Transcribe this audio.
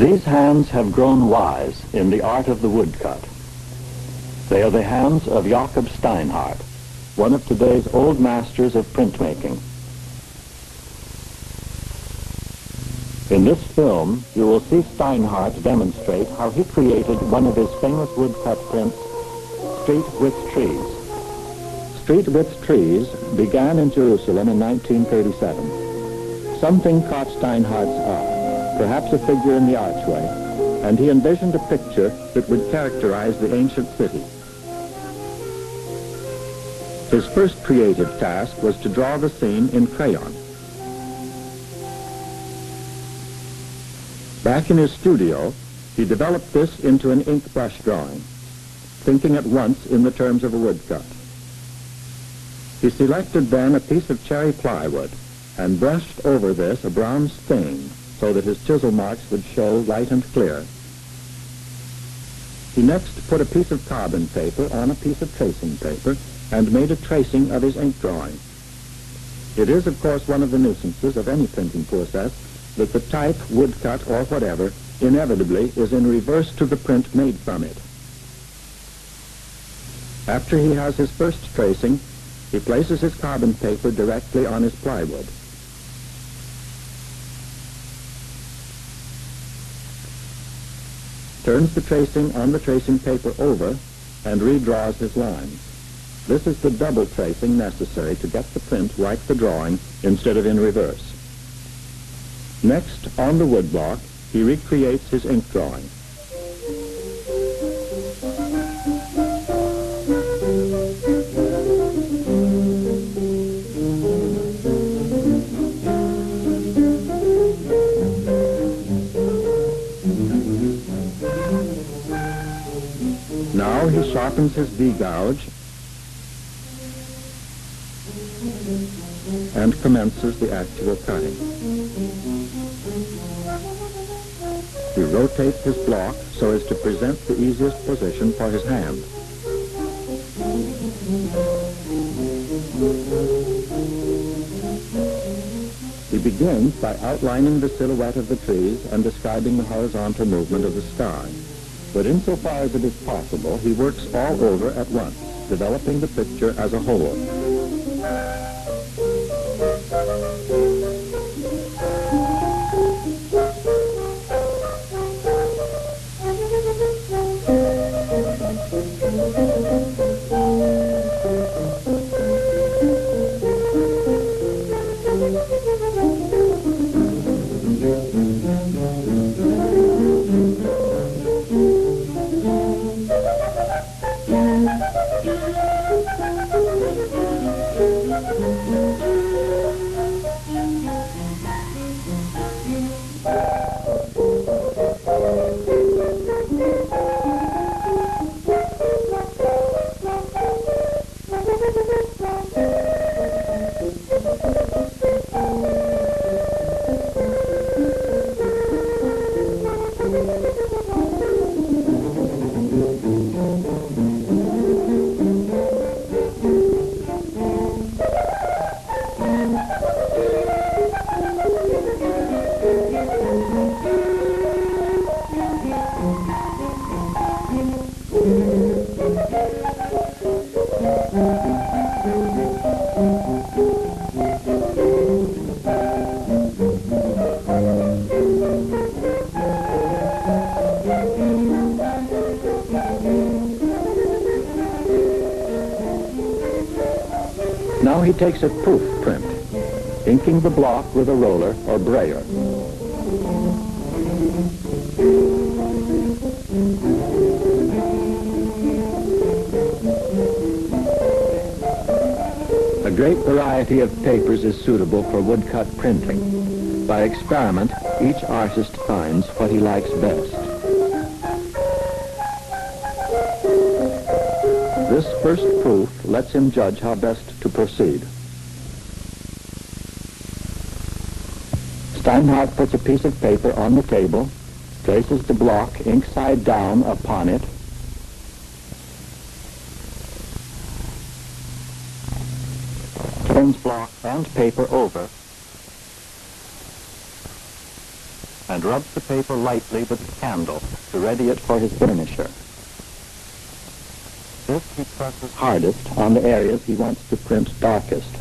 These hands have grown wise in the art of the woodcut. They are the hands of Jacob Steinhardt, one of today's old masters of printmaking. In this film, you will see Steinhardt demonstrate how he created one of his famous woodcut prints, Street with Trees. Street with Trees began in Jerusalem in 1937. Something caught Steinhardt's eye, perhaps a figure in the archway, and he envisioned a picture that would characterize the ancient city. His first creative task was to draw the scene in crayon. Back in his studio, he developed this into an ink brush drawing, thinking at once in the terms of a woodcut. He selected then a piece of cherry plywood and brushed over this a brown stain so that his chisel marks would show light and clear. He next put a piece of carbon paper on a piece of tracing paper and made a tracing of his ink drawing. It is, of course, one of the nuisances of any printing process that the type, woodcut, or whatever inevitably is in reverse to the print made from it. After he has his first tracing, he places his carbon paper directly on his plywood. Turns the tracing on the tracing paper over and redraws his lines. This is the double tracing necessary to get the print like the drawing instead of in reverse. Next, on the woodblock, he recreates his ink drawing. Now he sharpens his V-gouge and commences the actual cutting. He rotates his block so as to present the easiest position for his hand. He begins by outlining the silhouette of the trees and describing the horizontal movement of the sky. But insofar as it is possible, he works all over at once, developing the picture as a whole. Now he takes a proof print, inking the block with a roller or brayer. A great variety of papers is suitable for woodcut printing. By experiment, each artist finds what he likes best. This first proof lets him judge how best to proceed. Steinhardt puts a piece of paper on the table, places the block ink side down upon it, turns block and paper over, and rubs the paper lightly with the candle to ready it for his burnisher. This he presses hardest on the areas he wants to print darkest.